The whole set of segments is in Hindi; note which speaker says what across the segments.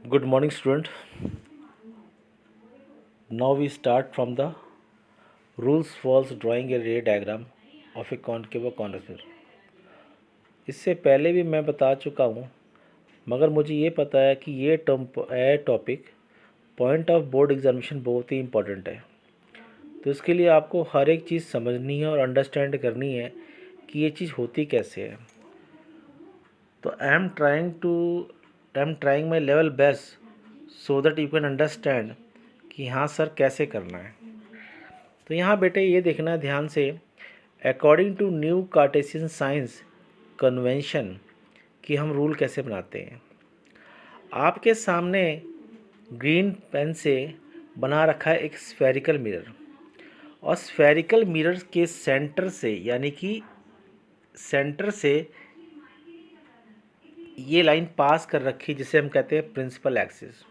Speaker 1: Good morning, student. Now we start from the rules for drawing a ray diagram of a concave or corner sphere. इससे पहले भी मैं बता चुका हूँ, मगर मुझे ये पता है कि ये topic point of board examination बहुत ही इम्पोर्टेंट है। तो इसके लिए आपको हर एक चीज़ समझनी है और अंडरस्टैंड करनी है कि ये चीज़ होती कैसे है। तो I am trying my level best so that you can understand कि हाँ सर कैसे करना है। तो यहाँ बेटे ये देखना ध्यान से, according to new Cartesian science convention कि हम रूल कैसे बनाते हैं। आपके सामने ग्रीन पेन से बना रखा है एक स्फेरिकल मिरर, और स्फेरिकल मिरर के सेंटर से यानी कि सेंटर से ये लाइन पास कर रखी जिसे हम कहते हैं प्रिंसिपल एक्सिस।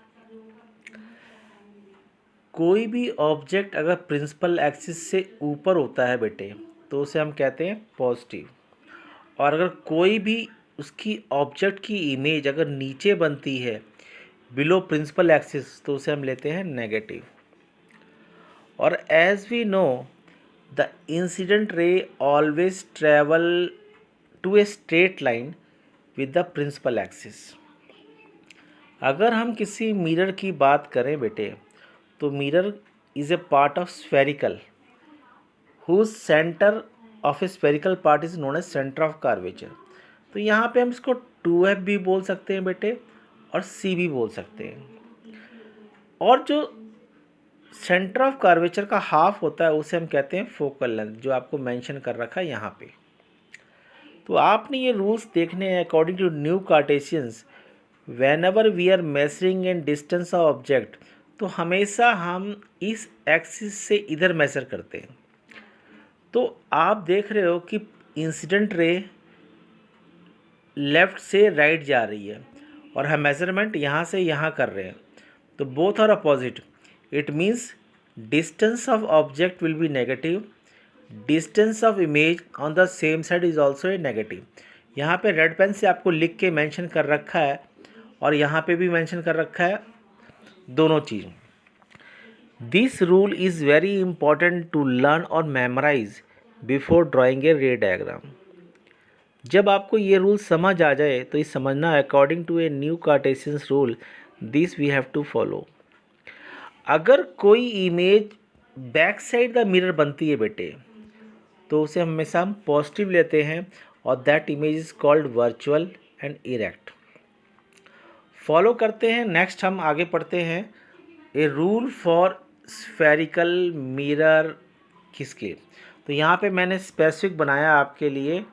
Speaker 1: कोई भी ऑब्जेक्ट अगर प्रिंसिपल एक्सिस से ऊपर होता है बेटे तो उसे हम कहते हैं पॉजिटिव, और अगर कोई भी उसकी ऑब्जेक्ट की इमेज अगर नीचे बनती है बिलो प्रिंसिपल एक्सिस तो उसे हम लेते हैं नेगेटिव। और as we know the incident ray always travel to a straight line with the principal axis. अगर हम किसी मिरर की बात करें बेटे तो mirror is a part of spherical whose centre of a spherical part is known as centre of curvature. तो यहाँ पे हम इसको 2F भी बोल सकते हैं बेटे और C भी बोल सकते हैं। और जो सेंटर ऑफ कर्वेचर का हाफ होता है उसे हम कहते हैं फोकल लेंथ, जो आपको मेंशन कर रखा है यहाँ पे। तो आपने ये रूल्स देखने हैं according to new Cartesians. Whenever we are measuring in distance of object तो हमेशा हम इस एक्सिस से इधर मेजर करते हैं। तो आप देख रहे हो कि इंसिडेंट रे लेफ़्ट से राइट जा रही है और हम मेजरमेंट यहाँ से यहाँ कर रहे हैं, तो both are opposite. It means distance of object will be negative, distance of image on the same side is also a negative. यहाँ पे रेड पेन से आपको लिख के मेंशन कर रखा है और यहाँ पे भी मेंशन कर रखा है, दोनों चीज़। This rule is very important to learn और memorize before drawing a ray diagram. जब आपको ये रूल समझ आ जाए तो ये समझना according to a new Cartesians rule this we have to follow. अगर कोई image back side the mirror बनती है बेटे तो उसे हमेशा हम पॉजिटिव लेते हैं और that image is called virtual and erect. Follow करते हैं। नेक्स्ट हम आगे पढ़ते हैं a rule for spherical mirror किसके। तो यहाँ पे मैंने स्पेसिफिक बनाया आपके लिए,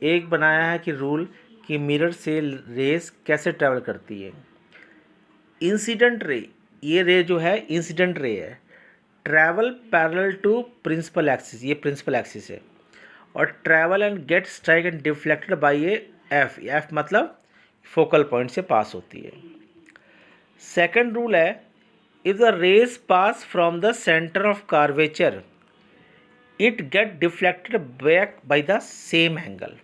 Speaker 1: एक बनाया है कि रूल कि मिरर से रेस कैसे ट्रैवल करती है। इंसिडेंट रे, ये रे जो है इंसिडेंट रे है, travel parallel to principal axis, ये प्रिंसिपल एक्सिस है, और travel and get strike and deflected by a F मतलब फोकल पॉइंट से पास होती है। सेकंड रूल है if the rays pass from the centre of curvature it get deflected back by the same angle,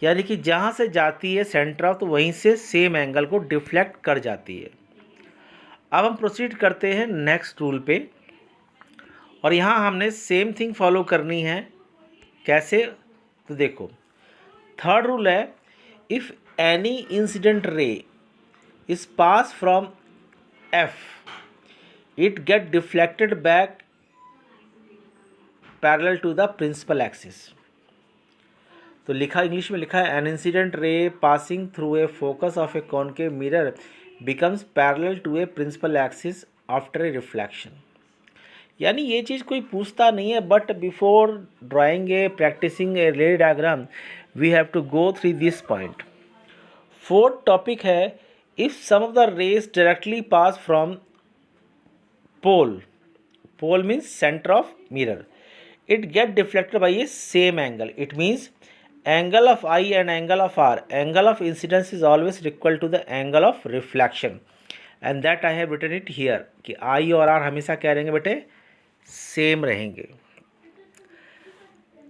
Speaker 1: यानी कि जहाँ से जाती है सेंटर ऑफ तो वहीं से सेम एंगल को डिफ्लेक्ट कर जाती है। अब हम प्रोसीड करते हैं नेक्स्ट रूल पे, और यहाँ हमने सेम थिंग फॉलो करनी है। कैसे, तो देखो थर्ड रूल है if any incident ray is pass from F it get deflected back parallel to the principal axis. तो लिखा इंग्लिश में लिखा है an incident ray passing through a focus of a concave mirror becomes parallel to a principal axis after a reflection. यानी ये चीज़ कोई पूछता नहीं है, but before drawing a practising a ray diagram we have to go through this point. Fourth topic है if some of the rays directly pass from pole, pole means centre of mirror, it get deflected by a same angle. It means angle of I and angle of R, angle of incidence is always equal to the angle of reflection, and that I have written it here कि I और R हमेशा क्या रहेंगे बेटे, सेम रहेंगे।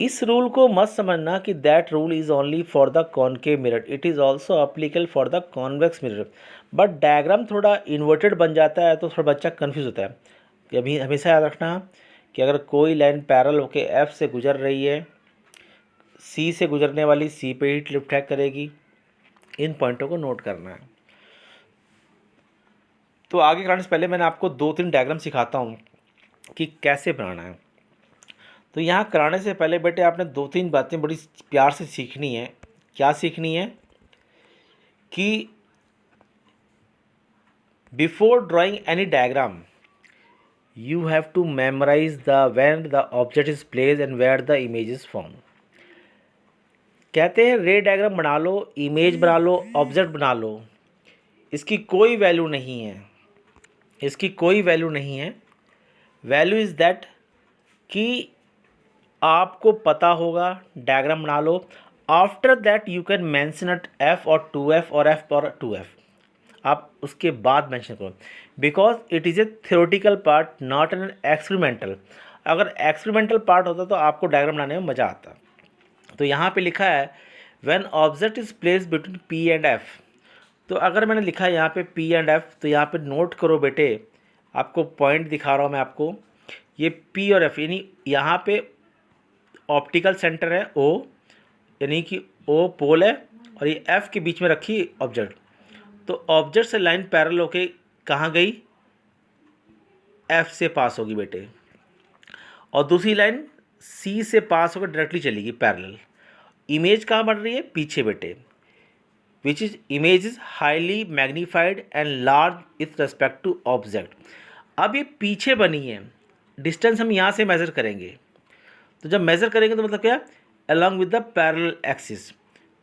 Speaker 1: इस रूल को मत समझना कि that rule is only for the concave mirror, it is also applicable for the convex mirror. But diagram थोड़ा इन्वर्टेड बन जाता है तो थोड़ा बच्चा कन्फ्यूज़ होता है। कि अभी हमेशा याद रखना कि अगर कोई लाइन पैरेलल होके एफ से गुजर रही है, सी से गुजरने वाली सी पे ही रिफ्लेक्ट करेगी। इन पॉइंटों को नोट करना है। तो आगे कराने से पहले मैंने आपको 2-3 डायग्राम सिखाता हूँ कि कैसे बनाना है। तो यहाँ कराने से पहले बेटे आपने 2-3 बातें बड़ी प्यार से सीखनी है। क्या सीखनी है कि before drawing any diagram you have to memorize the when the object is placed and where the image is formed। कहते हैं रे डायग्राम बना लो, इमेज बना लो, ऑब्जेक्ट बना लो, इसकी कोई वैल्यू नहीं है, इसकी कोई वैल्यू नहीं है। वैल्यू इज़ दैट कि आपको पता होगा, डायग्राम बना लो। After that you can mention at F और 2f और f और 2f, आप उसके बाद मेंशन करो, because it is a theoretical part not an experimental. अगर एक्सपेरिमेंटल पार्ट होता तो आपको डायग्राम बनाने में मज़ा आता। तो यहाँ पे लिखा है when object is place between p and f। तो अगर मैंने लिखा है यहाँ पे p एंड f, तो यहाँ पे नोट करो बेटे, आपको पॉइंट दिखा रहा हूँ मैं आपको। ये p और f यानी यहाँ पे ऑप्टिकल सेंटर है O, यानी कि O पोल है, और ये F के बीच में रखी ऑब्जेक्ट। तो ऑब्जेक्ट से लाइन पैरेलल होके कहाँ गई, F से पास होगी बेटे, और दूसरी लाइन C से पास होकर डायरेक्टली चलेगी पैरेलल। इमेज कहाँ बन रही है, पीछे बेटे, which is image is highly magnified and large with respect to object. अब ये पीछे बनी है, डिस्टेंस हम यहाँ से मेज़र करेंगे। तो जब मेज़र करेंगे तो मतलब क्या, along with the parallel axis.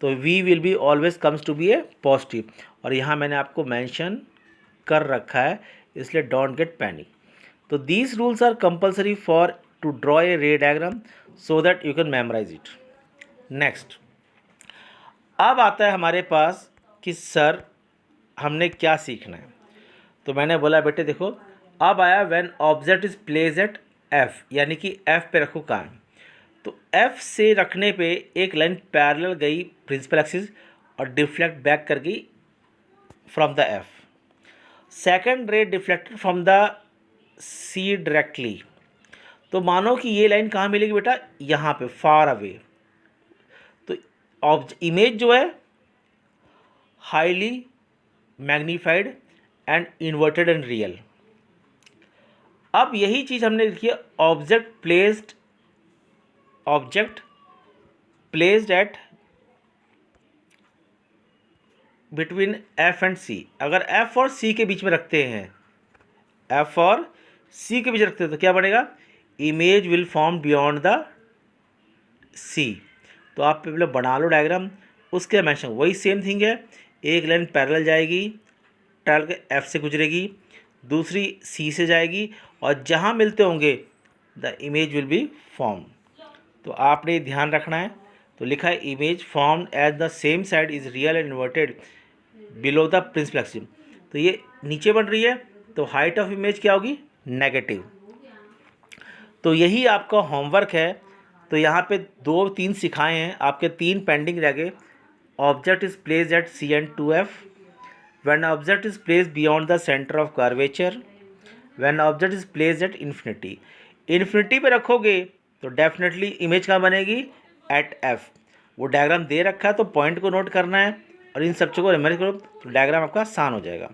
Speaker 1: तो v will be always comes to be a positive, और यहाँ मैंने आपको मेंशन कर रखा है, इसलिए डोंट गेट पैनिक। तो these rules are compulsory for to draw a ray diagram so that you can memorise it. Next, अब आता है हमारे पास कि सर हमने क्या सीखना है। तो मैंने बोला बेटे देखो, अब आया when object is place eight f, यानी कि f पे रखो काम। तो f से रखने पे एक लाइन पैरेलल गई प्रिंसिपल एक्सिस और डिफ्लेक्ट बैक कर गई फ्रॉम द f। सेकंड रे deflected from the c directly. तो मानो कि ये लाइन कहाँ मिलेगी बेटा, यहाँ पे फार अवे। तो इमेज जो है highly magnified and inverted and real. अब यही चीज़ हमने लिखी है, object placed at between f and c। अगर f और c के बीच में रखते हैं, f और c के बीच रखते हैं तो क्या बनेगा, image will form beyond the c। तो आप पहले बना लो डायग्राम, उसके मेंशन वही सेम थिंग है। एक लाइन पैरेलल जाएगी, पैरेलल के f से गुजरेगी, दूसरी c से जाएगी, और जहाँ मिलते होंगे the image will be form. तो आपने ध्यान रखना है। तो लिखा है image form at the same side is real and inverted below the principal axis. तो ये नीचे बन रही है, तो हाइट ऑफ इमेज क्या होगी, नेगेटिव। तो यही आपका होमवर्क है। तो यहाँ पे 2-3 सिखाए हैं, आपके 3 पेंडिंग रह गए। Object is place eight c and 2f, when object is place beyond the centre of curvature, when object is place at infinity. Infinity पे रखोगे तो डेफिनेटली इमेज कहाँ बनेगी, एट f। वो डायग्राम दे रखा है तो पॉइंट को नोट करना है और इन सब चीज़ों को रिमेम्बर करो, तो डायग्राम आपका आसान हो जाएगा।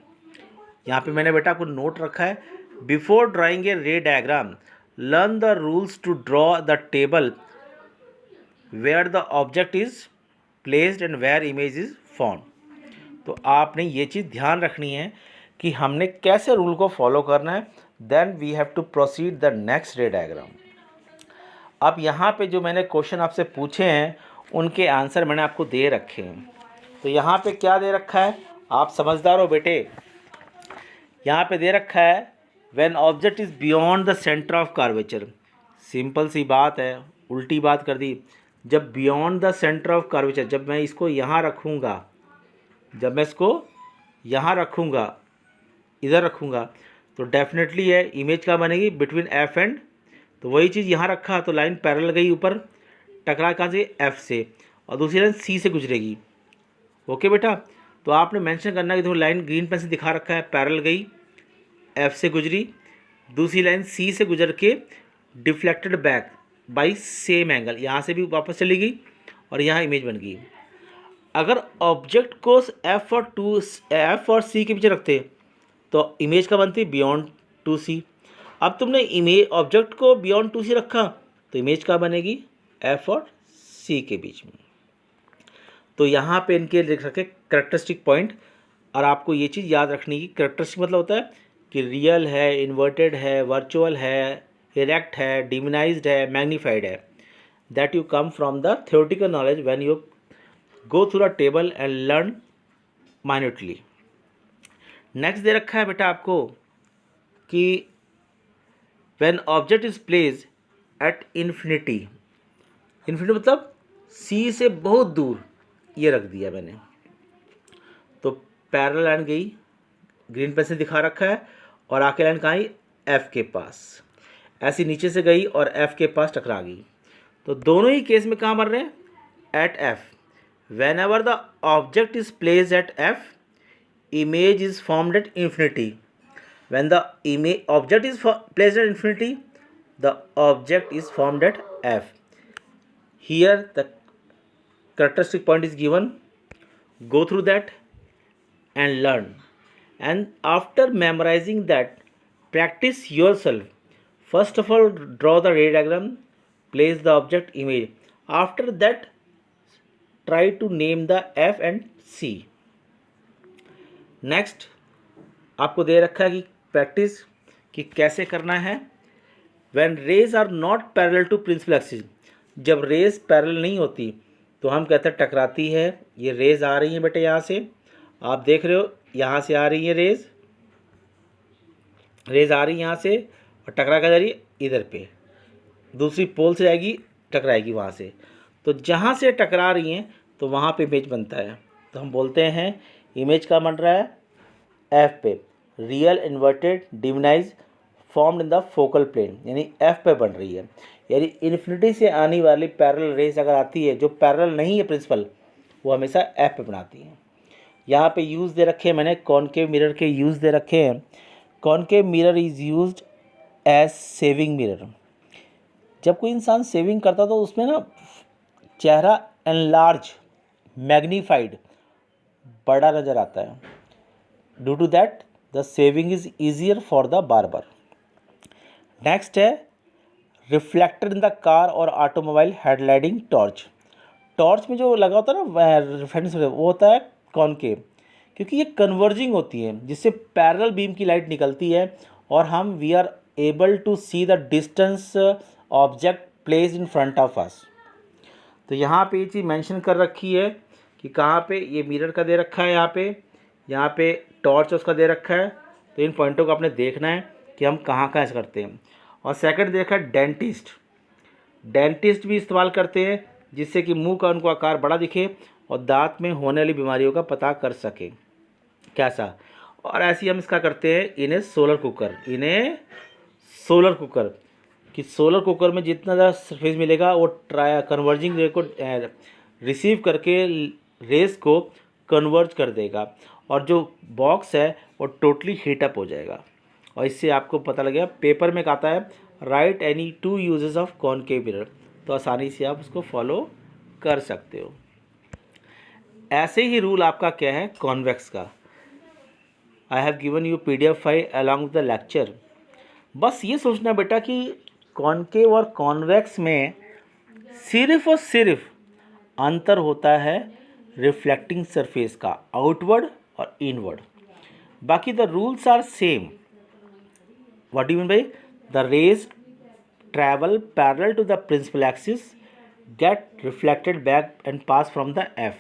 Speaker 1: यहाँ पे मैंने बेटा आपको नोट रखा है, before drawing a ray diagram learn the rules to draw the table where the object is placed and where image is form. तो आपने ये चीज़ ध्यान रखनी है कि हमने कैसे रूल को फॉलो करना है। Then we have to proceed the next ray diagram. अब यहाँ पे जो मैंने क्वेश्चन आपसे पूछे हैं उनके आंसर मैंने आपको दे रखे हैं। तो यहाँ पे क्या दे रखा है, आप समझदार हो बेटे। यहाँ पे दे रखा है when object is beyond the centre of curvature. Simple सी बात है, उल्टी बात कर दी। जब beyond the centre of curvature, जब मैं इसको यहाँ रखूँगा, जब मैं इसको यहाँ रखूँगा, इधर रखूँगा, तो डेफिनेटली है इमेज क्या बनेगी, बिटवीन f एंड। तो वही चीज़ यहाँ रखा तो लाइन पैरेलल गई ऊपर, टकरा कहाँ से, एफ से, और दूसरी लाइन सी से गुजरेगी। ओके बेटा, तो आपने मेंशन करना है कि देखो लाइन ग्रीन पेन से दिखा रखा है, पैरेलल गई, एफ से गुजरी, दूसरी लाइन सी से गुजर के deflected back by same angle, यहाँ से भी वापस चली गई और यहाँ इमेज बन गई। अगर ऑब्जेक्ट को एफ और सी के पीछे रखते तो इमेज का बनती बियॉन्ड टू सी। अब तुमने इमेज ऑब्जेक्ट को बियॉन्ड टू सी रखा तो इमेज का बनेगी एफ और सी के बीच में। तो यहाँ पे इनके लिख रखे करेक्टरिस्टिक पॉइंट, और आपको ये चीज़ याद रखनी की करेक्टरिस्टिक मतलब होता है कि रियल है, इन्वर्टेड है, वर्चुअल है, इरेक्ट है, डिमिनाइज्ड है, मैग्नीफाइड है। That you come from the theoretical knowledge when you go through the table and learn minutely. Next दे रखा है बेटा आपको कि when object is place at infinity, infinity मतलब सी से बहुत दूर, ये रख दिया मैंने, तो पैरेलल लाइन गई, ग्रीन पेन से दिखा रखा है, और आके लाइन कहाँ आई, एफ के पास, ऐसी नीचे से गई और एफ के पास टकरा गई। तो दोनों ही केस में कहाँ बन रहे हैं, at F. Whenever the object is placed at F, image is formed at infinity. When the image object is placed at infinity, the object is formed at f. Here the characteristic point is given. Go through that and learn. And after memorizing that, practice yourself. First of all, draw the ray diagram, place the object image. After that, try to name the f and c. Next आपको दे रखा है कि प्रैक्टिस कि कैसे करना है। When rays are not parallel to principal axis, जब रेज पैरेलल नहीं होती तो हम कहते हैं टकराती है। ये रेज आ रही है बेटे, यहाँ से आप देख रहे हो, यहाँ से आ रही है रेज आ रही है यहाँ से, और टकरा कर जा रही है इधर पे, दूसरी पोल से जाएगी, टकराएगी वहाँ से। तो जहाँ से टकरा रही हैं तो वहाँ पे इमेज बनता है। तो हम बोलते हैं इमेज का बन रहा है एफ पे, real inverted diminished formed in the focal plane, यानी एफ पे बन रही है। यानी इन्फिनिटी से आने वाली पैरेलल रेस अगर आती है जो पैरेलल नहीं है प्रिंसिपल, वो हमेशा एफ पे बनाती है। यहाँ पे यूज़ दे रखे हैं मैंने, कॉनकेव मिरर के यूज़ दे रखे हैं। Concave mirror is used as shaving mirror. जब कोई इंसान सेविंग करता तो उसमें ना चेहरा एनलार्ज, मैग्नीफाइड, बड़ा नज़र आता है। Due to that the shaving is easier for the barber. Next है रिफ्लेक्टर इन द कार और ऑटोमोबाइल हेडलाइटिंग टॉर्च। टॉर्च में जो लगा होता है ना रिफ्लेक्शन, वो होता है कॉनकेव, क्योंकि ये कन्वर्जिंग होती है जिससे पैरेलल बीम की लाइट निकलती है और हम we are able to see the distance object placed in front of us. तो यहाँ पे ये चीज़ मेंशन कर रखी है कि कहाँ पे ये मिरर का दे रखा है, यहाँ पे टॉर्च उसका दे रखा है। तो इन पॉइंटों को आपने देखना है कि हम कहाँ ऐसा करते हैं। और सेकंड देखा डेंटिस्ट भी इस्तेमाल करते हैं जिससे कि मुंह का उनको आकार बड़ा दिखे और दांत में होने वाली बीमारियों का पता कर सके कैसा। और ऐसे ही हम इसका करते हैं इन्हें सोलर कुकर कि सोलर कुकर में जितना ज़्यादा सरफेस मिलेगा वो कन्वर्जिंग रे को रिसीव करके रेस को कन्वर्ज कर देगा और जो बॉक्स है वो टोटली हीट अप हो जाएगा। और इससे आपको पता लगेगा, पेपर में आता है right any 2 uses of concave mirror, तो आसानी से आप उसको फॉलो कर सकते हो। ऐसे ही रूल आपका क्या है कॉन्वेक्स का। I have given you PDF file along with the lecture. बस ये सोचना बेटा कि कॉनकेव और कॉन्वेक्स में सिर्फ और सिर्फ अंतर होता है रिफ्लेक्टिंग सरफेस का, आउटवर्ड और इनवर्ड। बाकी the rules are same. What do you mean by the rays travel parallel to the principal axis, get reflected back and pass from the F.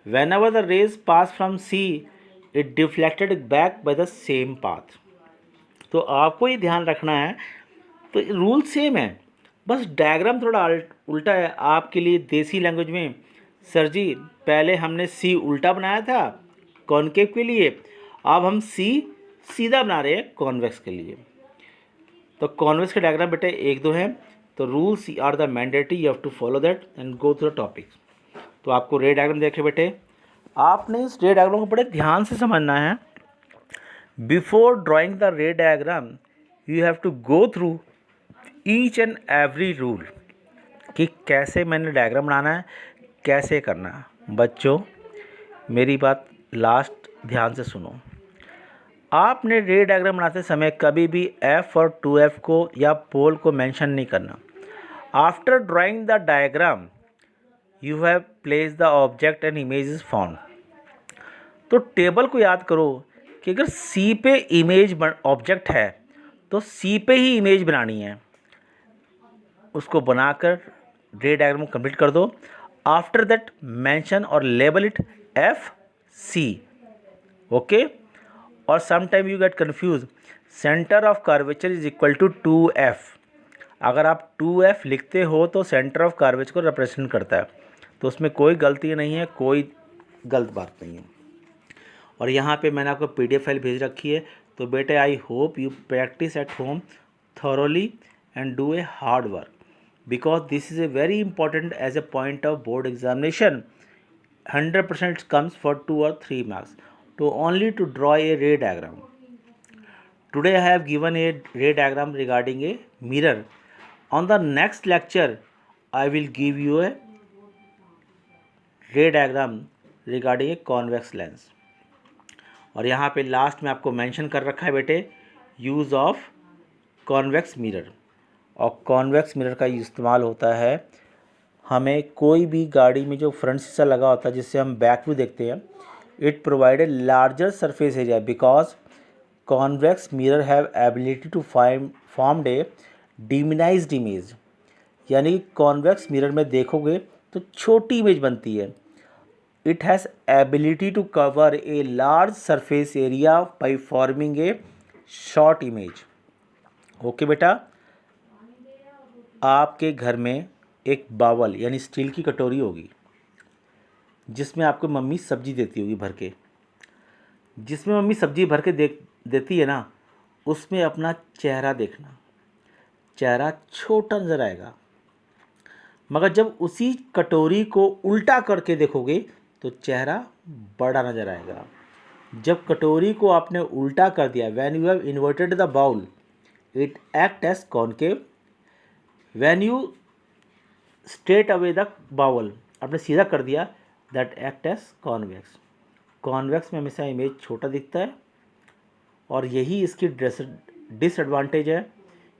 Speaker 1: Whenever the rays pass from C, it deflected back by the same path. तो आपको ये ध्यान रखना है। तो रूल सेम है, बस डायग्राम थोड़ा उल्टा है। आपके लिए देसी लैंग्वेज में, सर जी पहले हमने C उल्टा बनाया था कॉनकेव के लिए, अब हम C सीधा बना रहे हैं कॉन्वेक्स के लिए। तो कॉन्वेक्स के डायग्राम बेटे 1-2 हैं। तो rules are the mandatory, you have to follow that and go through the topic. तो आपको रे डायग्राम देखे बेटे, आपने इस रे डायग्राम को बड़े ध्यान से समझना है। Before drawing the ray diagram you have to go through each and every rule कि कैसे मैंने डायग्राम बनाना है, कैसे करना है। बच्चों मेरी बात लास्ट ध्यान से सुनो। आपने रे डायग्राम बनाते समय कभी भी F और 2F को या पोल को मेंशन नहीं करना। After drawing the diagram you have place the object and image is found. तो टेबल को याद करो कि अगर C पे इमेज ऑब्जेक्ट है तो C पे ही इमेज बनानी है। उसको बनाकर रे डायग्राम कंप्लीट कर दो। आफ्टर दैट मेंशन और लेबल इट FC, ओके। और sometime you get confuse, centre of curvature is equal to 2F। अगर आप 2F लिखते हो तो सेंटर ऑफ कर्वेचर को रिप्रेजेंट करता है, तो उसमें कोई गलती नहीं है, कोई गलत बात नहीं है। और यहाँ पे मैंने आपको PDF फाइल भेज रखी है। तो बेटे I hope you practice at home thoroughly and do a hard work, because this is a very important as a point of board examination. 100% comes for 2 or 3 marks to only to draw a ray diagram. Today I have given a ray diagram regarding a mirror. On the next lecture I will give you a ray diagram regarding a convex lens. और यहाँ पे लास्ट में आपको मेंशन कर रखा है बेटे यूज़ ऑफ कॉन्वेक्स मिरर। और कॉन्वेक्स मिरर का इस्तेमाल होता है हमें कोई भी गाड़ी में जो फ्रंट शीशा लगा होता है जिससे हम बैक व्यू देखते हैं, it provide a larger surface area because convex mirror have ability to form a diminished image. यानी कॉन्वेक्स मिरर में देखोगे तो छोटी इमेज बनती है। It has ability to cover a large surface area by forming a short image. Okay बेटा, आपके घर में एक बावल यानी स्टील की कटोरी होगी जिसमें आपको मम्मी सब्जी देती होगी भर के। जिसमें मम्मी सब्जी भर के देती है ना, उसमें अपना चेहरा देखना। चेहरा छोटा नज़र आएगा, मगर जब उसी कटोरी को उल्टा करके देखोगे तो चेहरा बड़ा नज़र आएगा। जब कटोरी को आपने उल्टा कर दिया, when you have inverted the bowl it act as concave. When you straight away the bowl, आपने सीधा कर दिया, that act as convex. Convex में हमेशा इमेज छोटा दिखता है और यही इसकी डिसएडवांटेज है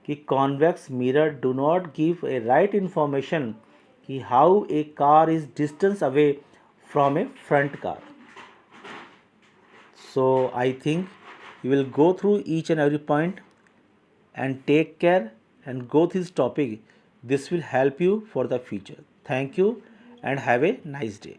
Speaker 1: कि convex mirror do not give a right information कि how a car is distance away from a front car. So I think you will go through each and every point and take care and go through this topic. This will help you for the future. Thank you and have a nice day.